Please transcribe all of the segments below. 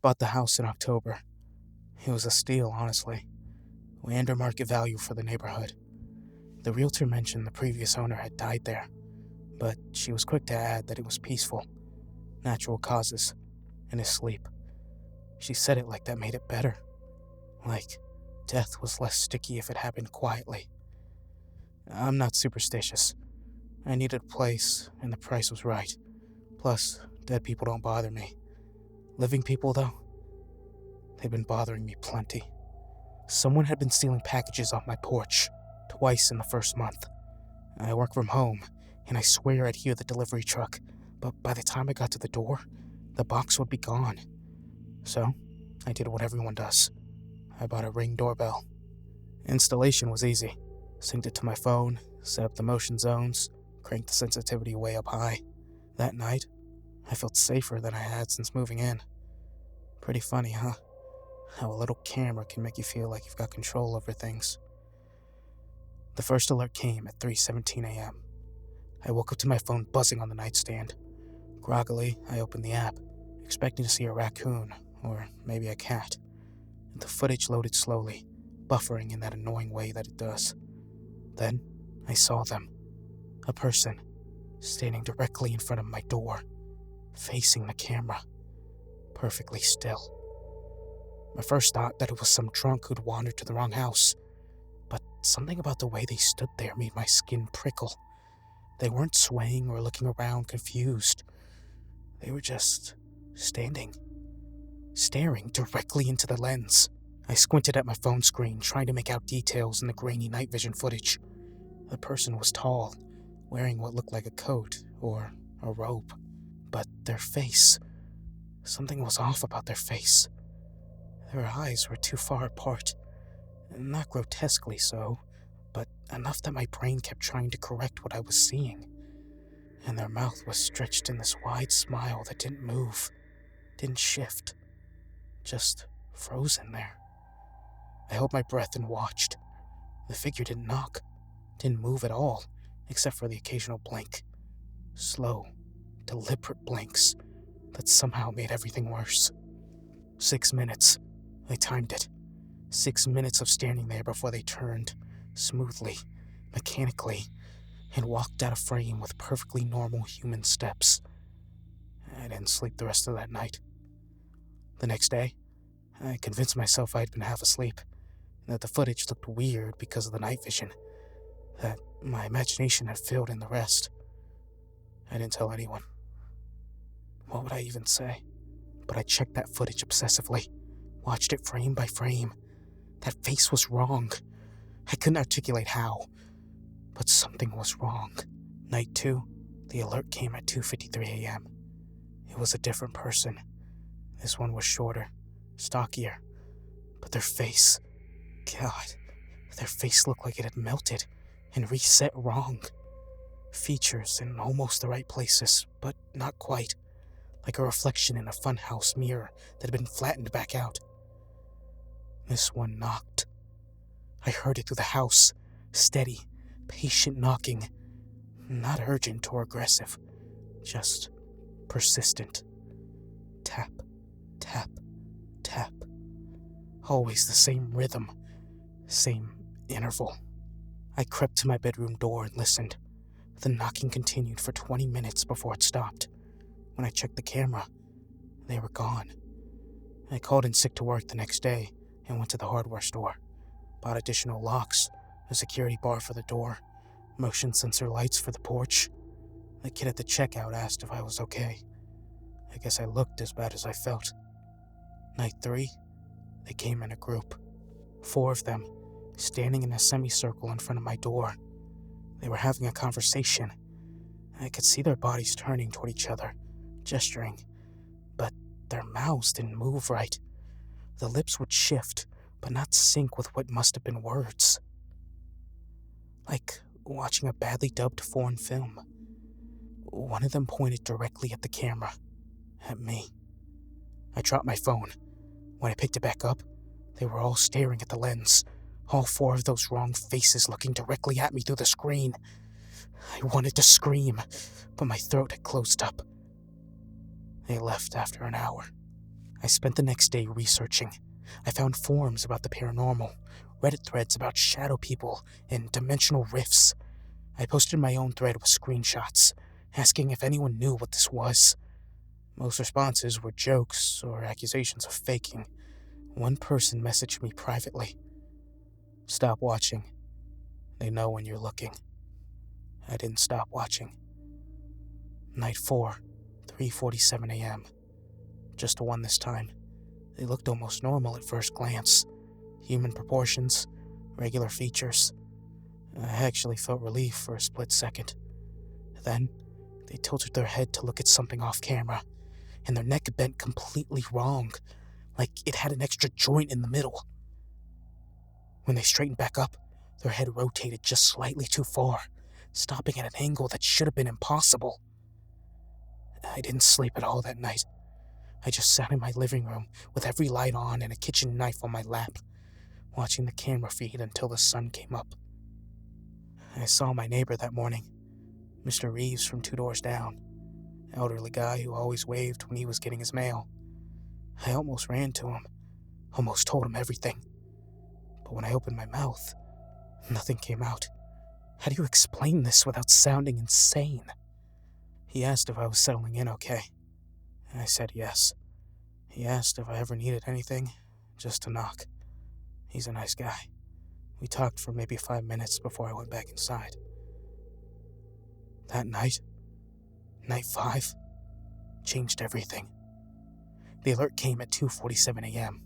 Bought the house in October. It was a steal, honestly. Way under market value for the neighborhood. The realtor mentioned the previous owner had died there, but she was quick to add that it was peaceful, natural causes, in his sleep. She said it like that made it better. Like, death was less sticky if it happened quietly. I'm not superstitious. I needed a place, and the price was right. Plus, dead people don't bother me. Living people, though, they've been bothering me plenty. Someone had been stealing packages off my porch, twice in the first month. I work from home, and I swear I'd hear the delivery truck, but by the time I got to the door, the box would be gone. So, I did what everyone does. I bought a Ring doorbell. Installation was easy. Synced it to my phone, set up the motion zones, cranked the sensitivity way up high. That night, I felt safer than I had since moving in. Pretty funny, huh? How a little camera can make you feel like you've got control over things. The first alert came at 3:17 a.m. I woke up to my phone buzzing on the nightstand. Groggily, I opened the app, expecting to see a raccoon, or maybe a cat. The footage loaded slowly, buffering in that annoying way that it does. Then, I saw them. A person, standing directly in front of my door, facing the camera, perfectly still. My first thought that it was some drunk who'd wandered to the wrong house, but something about the way they stood there made my skin prickle. They weren't swaying or looking around confused. They were just standing, staring directly into the lens. I squinted at my phone screen, trying to make out details in the grainy night vision footage. The person was tall, wearing what looked like a coat or a robe. But their face, something was off about their face. Their eyes were too far apart. Not grotesquely so, but enough that my brain kept trying to correct what I was seeing. And their mouth was stretched in this wide smile that didn't move, didn't shift, just frozen there. I held my breath and watched. The figure didn't knock, didn't move at all, except for the occasional blink. Slow, deliberate blinks that somehow made everything worse. 6 minutes. I timed it. 6 minutes of standing there before they turned, smoothly, mechanically, and walked out of frame with perfectly normal human steps. I didn't sleep the rest of that night. The next day, I convinced myself I'd been half asleep, and that the footage looked weird because of the night vision, that my imagination had filled in the rest. I didn't tell anyone. What would I even say? But I checked that footage obsessively, watched it frame by frame. That face was wrong. I couldn't articulate how, but something was wrong. Night 2, the alert came at 2:53 a.m. It was a different person. This one was shorter, stockier, but their face, God, their face looked like it had melted and reset wrong. Features in almost the right places, but not quite, like a reflection in a funhouse mirror that had been flattened back out. This one knocked. I heard it through the house, steady, patient knocking, not urgent or aggressive, just persistent. Tap, tap, tap. Always the same rhythm, same interval. I crept to my bedroom door and listened. The knocking continued for 20 minutes before it stopped. When I checked the camera, they were gone. I called in sick to work the next day and went to the hardware store. Bought additional locks, a security bar for the door, motion sensor lights for the porch. The kid at the checkout asked if I was okay. I guess I looked as bad as I felt. Night 3, they came in a group. 4 of them, standing in a semicircle in front of my door. They were having a conversation. I could see their bodies turning toward each other, gesturing, but their mouths didn't move right. The lips would shift, but not sync with what must have been words. Like watching a badly dubbed foreign film. One of them pointed directly at the camera, at me. I dropped my phone. When I picked it back up, they were all staring at the lens, all 4 of those wrong faces looking directly at me through the screen. I wanted to scream, but my throat had closed up. They left after an hour. I spent the next day researching. I found forums about the paranormal, Reddit threads about shadow people and dimensional rifts. I posted my own thread with screenshots, asking if anyone knew what this was. Most responses were jokes or accusations of faking. One person messaged me privately. "Stop watching. They know when you're looking." I didn't stop watching. Night 4, 3:47 a.m. Just one this time. They looked almost normal at first glance. Human proportions, regular features. I actually felt relief for a split second. Then, they tilted their head to look at something off camera, and their neck bent completely wrong, like it had an extra joint in the middle. When they straightened back up, their head rotated just slightly too far, stopping at an angle that should have been impossible. I didn't sleep at all that night. I just sat in my living room with every light on and a kitchen knife on my lap, watching the camera feed until the sun came up. I saw my neighbor that morning, Mr. Reeves from 2 doors down, elderly guy who always waved when he was getting his mail. I almost ran to him, almost told him everything. But when I opened my mouth, nothing came out. How do you explain this without sounding insane? He asked if I was settling in okay. I said yes. He asked if I ever needed anything, just to knock. He's a nice guy. We talked for maybe 5 minutes before I went back inside. That night, night 5, changed everything. The alert came at 2:47 a.m.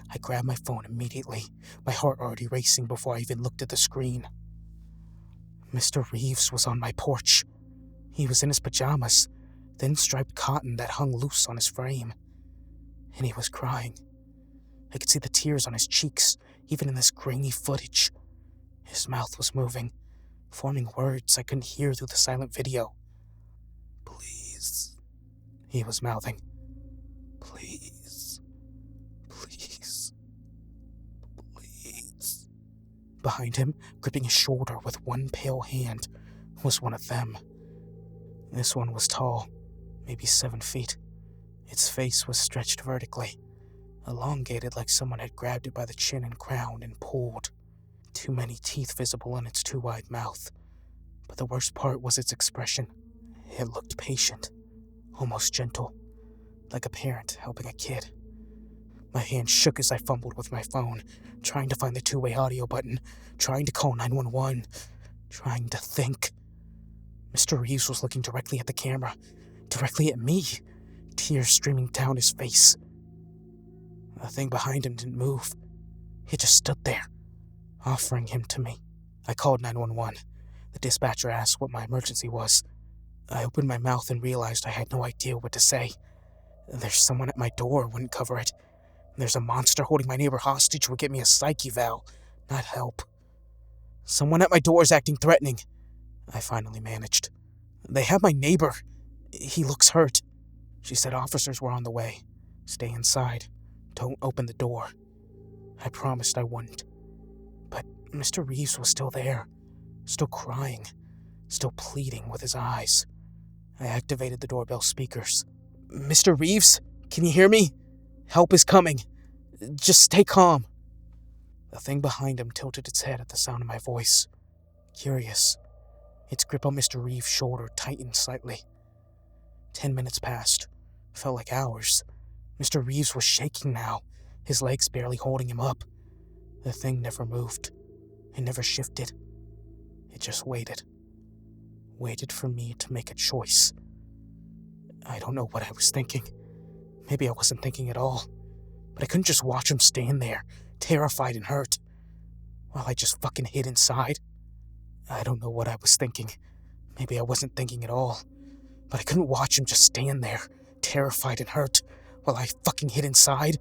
I grabbed my phone immediately, my heart already racing before I even looked at the screen. Mr. Reeves was on my porch. He was in his pajamas, thin striped cotton that hung loose on his frame. And he was crying. I could see the tears on his cheeks, even in this grainy footage. His mouth was moving, forming words I couldn't hear through the silent video. "Please," he was mouthing. "Please, please, please." Behind him, gripping his shoulder with one pale hand, was one of them. This one was tall, maybe 7 feet. Its face was stretched vertically, elongated like someone had grabbed it by the chin and crown and pulled. Too many teeth visible in its too wide mouth. But the worst part was its expression. It looked patient, almost gentle, like a parent helping a kid. My hand shook as I fumbled with my phone, trying to find the two-way audio button, trying to call 911, trying to think. Mr. Reeves was looking directly at the camera, directly at me, tears streaming down his face. The thing behind him didn't move. It just stood there, offering him to me. I called 911. The dispatcher asked what my emergency was. I opened my mouth and realized I had no idea what to say. "There's someone at my door," wouldn't cover it. "There's a monster holding my neighbor hostage would get me a psych eval, not help. "Someone at my door is acting threatening," I finally managed. "They have my neighbor. He looks hurt." She said officers were on the way. "Stay inside. Don't open the door." I promised I wouldn't. But Mr. Reeves was still there, still crying, still pleading with his eyes. I activated the doorbell speakers. "Mr. Reeves, can you hear me? Help is coming. Just stay calm." The thing behind him tilted its head at the sound of my voice. Curious. Its grip on Mr. Reeves' shoulder tightened slightly. 10 minutes passed. Felt like hours. Mr. Reeves was shaking now, his legs barely holding him up. The thing never moved. It never shifted. It just waited. Waited for me to make a choice. I don't know what I was thinking. Maybe I wasn't thinking at all. But I couldn't just watch him stand there, terrified and hurt, while I just fucking hid inside. I don't know what I was thinking. Maybe I wasn't thinking at all. But I couldn't watch him just stand there, terrified and hurt, while I fucking hid inside.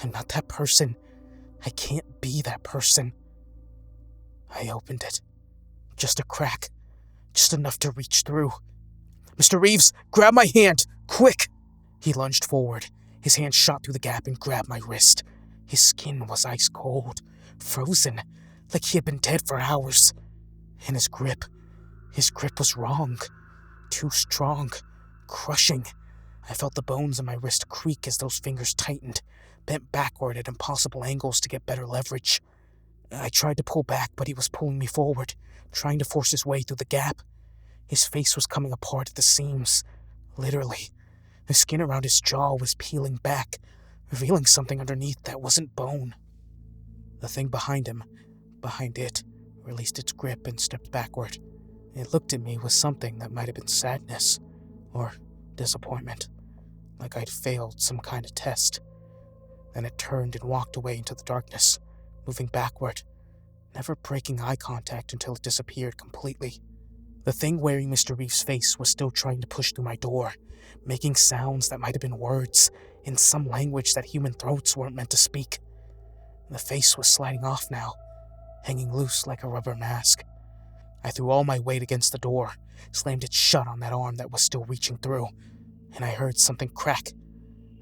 I'm not that person. I can't be that person. I opened it. Just a crack. Just enough to reach through. "Mr. Reeves, grab my hand! Quick!" He lunged forward. His hand shot through the gap and grabbed my wrist. His skin was ice cold, frozen, like he had been dead for hours. And his grip was wrong. Too strong. Crushing. I felt the bones in my wrist creak as those fingers tightened, bent backward at impossible angles to get better leverage. I tried to pull back, but he was pulling me forward, trying to force his way through the gap. His face was coming apart at the seams, literally. The skin around his jaw was peeling back, revealing something underneath that wasn't bone. The thing behind it, released its grip and stepped backward. It looked at me with something that might have been sadness or disappointment, like I'd failed some kind of test. Then it turned and walked away into the darkness, moving backward, never breaking eye contact until it disappeared completely. The thing wearing Mr. Reeves' face was still trying to push through my door, making sounds that might have been words in some language that human throats weren't meant to speak. The face was sliding off now, hanging loose like a rubber mask. I threw all my weight against the door, slammed it shut on that arm that was still reaching through, and I heard something crack.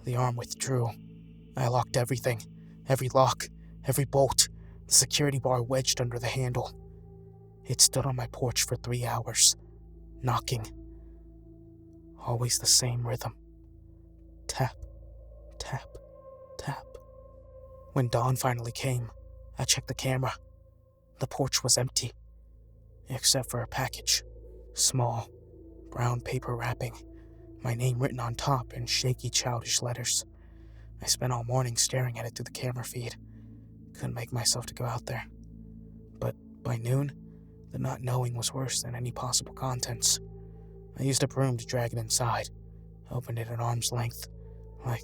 The arm withdrew. I locked everything, every lock, every bolt, the security bar wedged under the handle. It stood on my porch for 3 hours, knocking. Always the same rhythm. Tap, tap, tap. When dawn finally came, I checked the camera. The porch was empty, except for a package. Small, brown paper wrapping, my name written on top in shaky, childish letters. I spent all morning staring at it through the camera feed. Couldn't make myself to go out there. But by noon, the not knowing was worse than any possible contents. I used a broom to drag it inside, opened it at arm's length, like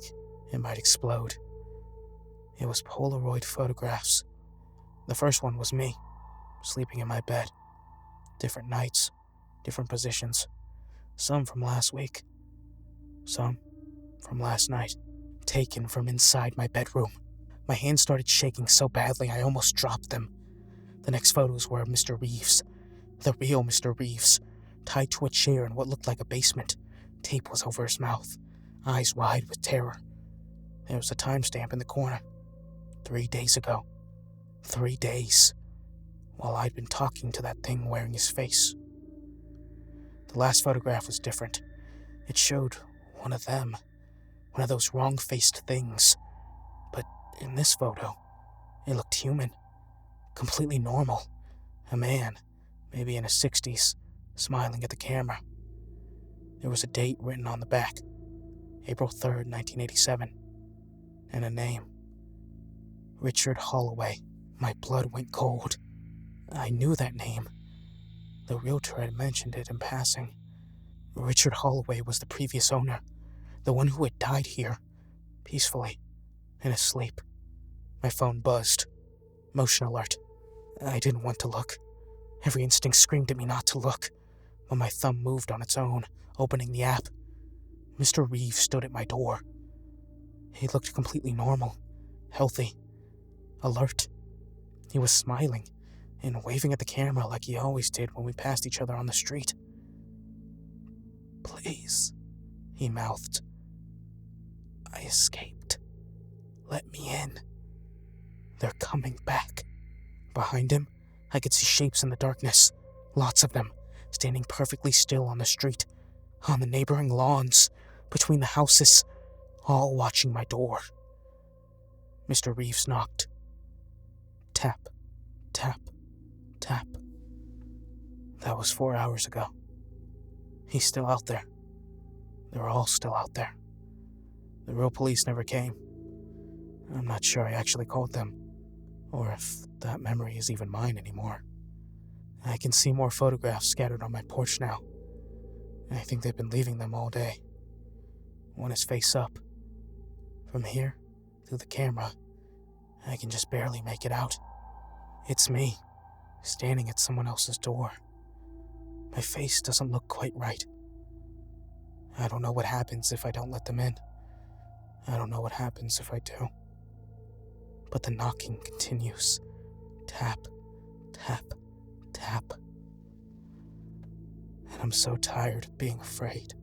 it might explode. It was Polaroid photographs. The first one was me, sleeping in my bed. Different nights, different positions. Some from last week. Some from last night. Taken from inside my bedroom. My hands started shaking so badly I almost dropped them. The next photos were of Mr. Reeves. The real Mr. Reeves, tied to a chair in what looked like a basement. Tape was over his mouth, eyes wide with terror. There was a timestamp in the corner. 3 days ago. 3 days. While I'd been talking to that thing wearing his face. The last photograph was different. It showed one of them. One of those wrong-faced things. But in this photo, it looked human. Completely normal. A man, maybe in his 60s, smiling at the camera. There was a date written on the back. April 3rd, 1987. And a name. Richard Holloway. My blood went cold. I knew that name. The realtor had mentioned it in passing. Richard Holloway was the previous owner, the one who had died here, peacefully, in his sleep. My phone buzzed. Motion alert. I didn't want to look. Every instinct screamed at me not to look, but my thumb moved on its own, opening the app. Mr. Reeves stood at my door. He looked completely normal, healthy, alert. He was smiling and waving at the camera like he always did when we passed each other on the street. "Please," he mouthed. "I escaped. Let me in. They're coming back." Behind him, I could see shapes in the darkness. Lots of them, standing perfectly still on the street, on the neighboring lawns, between the houses, all watching my door. Mr. Reeves knocked. Tap, tap, tap. That was 4 hours ago. He's still out there. They're all still out there. The real police never came. I'm not sure I actually called them, or if that memory is even mine anymore. I can see more photographs scattered on my porch now. I think they've been leaving them all day. One is face up. From here, through the camera, I can just barely make it out. It's me, standing at someone else's door. My face doesn't look quite right. I don't know what happens if I don't let them in. I don't know what happens if I do. But the knocking continues. Tap, tap, tap. And I'm so tired of being afraid.